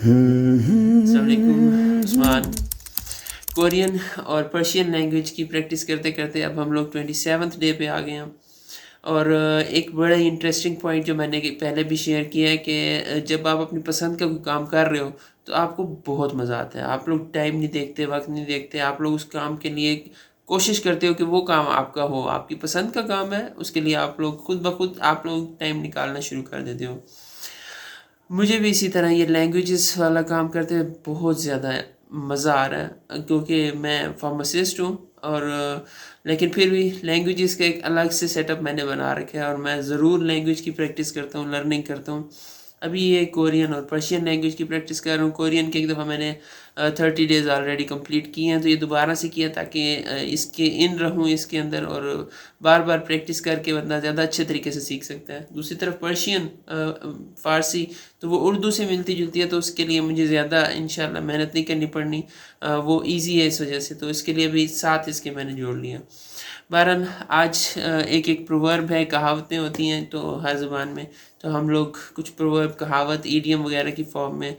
अस्सलाम वालेकुम उस्मान। कोरियन और पर्शियन लैंग्वेज की प्रैक्टिस करते करते अब हम लोग 27th डे पे आ गए हैं। और एक बड़ा ही इंटरेस्टिंग पॉइंट जो मैंने पहले भी शेयर किया है कि जब आप अपनी पसंद का कोई काम कर रहे हो तो आपको बहुत मज़ा आता है। आप लोग टाइम नहीं देखते, वक्त नहीं देखते, आप लोग उस काम के लिए कोशिश करते हो कि वो काम आपका हो, आपकी पसंद का काम है, उसके लिए आप लोग खुद ब खुद आप लोग टाइम निकालना शुरू कर देते हो। मुझे भी इसी तरह ये लैंग्वेजेस वाला काम करते हुए बहुत ज़्यादा मज़ा आ रहा है, क्योंकि मैं फार्मासिस्ट हूँ। और लेकिन फिर भी लैंग्वेजेस का एक अलग से सेटअप मैंने बना रखा है और मैं ज़रूर लैंग्वेज की प्रैक्टिस करता हूँ, लर्निंग करता हूँ। अभी ये कोरियन और पर्शियन लैंग्वेज की प्रैक्टिस कर रहा हूँ। कोरियन के एक दफ़ा मैंने 30 डेज़ ऑलरेडी कंप्लीट किए हैं, तो ये दोबारा से किया ताकि इसके इन रहूँ इसके अंदर, और बार बार प्रैक्टिस करके बंदा ज़्यादा अच्छे तरीके से सीख सकता है। दूसरी तरफ पर्शियन फ़ारसी तो वो उर्दू से मिलती जुलती है, तो उसके लिए मुझे ज़्यादा इंशाल्लाह मेहनत नहीं करनी पड़नी। वो इजी है इस वजह से, तो इसके लिए भी साथ इसके मैंने जोड़ लिया। बहरहाल आज एक एक प्रोवर्ब है, कहावतें होती हैं तो हर ज़ुबान में, तो हम लोग कुछ प्रोवर्ब, कहावत, ईडियम वगैरह की फॉर्म में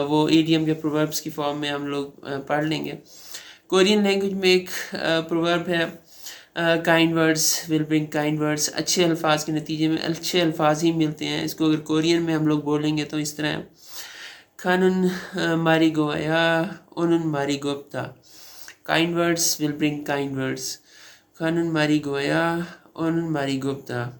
वो ईडियम या प्रोवर्ब्स की फॉर्म में हम लोग पढ़ लेंगे। कोरियन लैंग्वेज में एक प्रोवर्ब है, kind words will bring kind words. अच्छे अल्फाज के नतीजे में अच्छे अल्फाज ही मिलते हैं। इसको अगर कोरियन में हम लोग बोलेंगे तो इस तरह है, खानुन मारी गोया ओनुन मारी गोप्ता। Kind words will bring kind words, खानुन मारी गोया ओनुन मारी गोप्ता।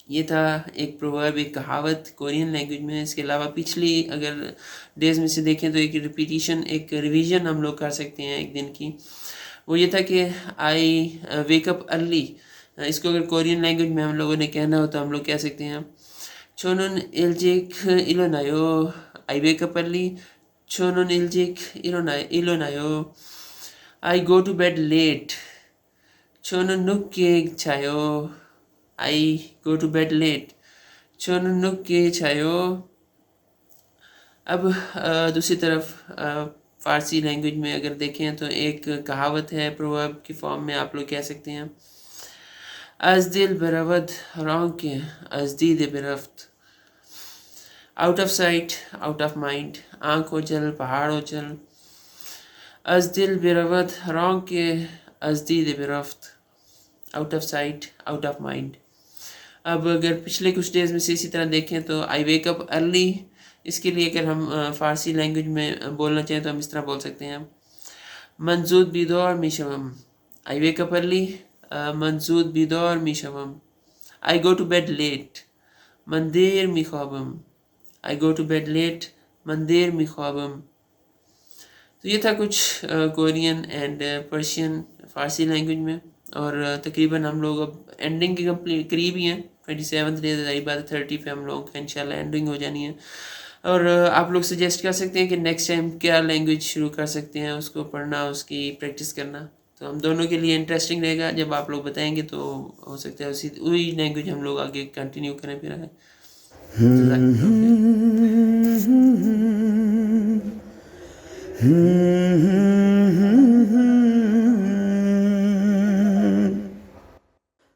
ये था एक प्रोवर्ब, एक कहावत कोरियन लैंग्वेज में। इसके अलावा पिछली अगर डेज में से देखें तो एक रिपीटिशन, एक रिवीजन हम लोग कर सकते हैं एक दिन की। वो ये था कि आई वेकअप अर्ली। इसको अगर कोरियन लैंग्वेज में हम लोगों ने कहना हो तो हम लोग कह सकते हैं, छोनुन इल्जिक इलोनायो। आई वेकअप अर्ली, छोनुन इल्जिक इलोनायो। I go to bed late, छोनुन नुक्के छायो। I go to bed late, छोनुन नुक्के छायो। अब दूसरी तरफ फ़ारसी लैंग्वेज में अगर देखें तो एक कहावत है, प्रोवर्ब की फॉर्म में आप लोग कह सकते हैं, अज दिल बरवद रौंके अज दीद बिरफ्त। Out of sight out of mind, आँख ओझल पहाड़ ओझल। अज दिल बिरवद रौंके अज दीद बिरफ्त। Out of sight out of mind. अब अगर पिछले कुछ डेज़ में से इसी तरह देखें तो आई वेक अप अर्ली, इसके लिए अगर हम फ़ारसी लैंग्वेज में बोलना चाहें तो हम इस तरह बोल सकते हैं, मंजूद बिदौर मिशवम। आई वेक अप अर्ली, मंजूद बिदौर मिशवम। I go to bed late, मंदिर मिख्वाबम। I go to bed late, मंदिर मिख्वाबम। तो ये था कुछ Korean and Persian Farsi language में। और तकरीबन हम लोग अब एंडिंग के करीब ही हैं। 27th डे रही बात, 30 पे हम लोग इंशाल्लाह एंडिंग हो जानी है। और आप लोग सजेस्ट कर सकते हैं कि नेक्स्ट टाइम क्या लैंग्वेज शुरू कर सकते हैं, उसको पढ़ना, उसकी प्रैक्टिस करना। तो हम दोनों के लिए इंटरेस्टिंग रहेगा जब आप लोग बताएंगे, तो हो सकता है उसी वही लैंग्वेज हम लोग आगे कंटिन्यू करें फिर आगे। जज़ाकल्लाह खैर।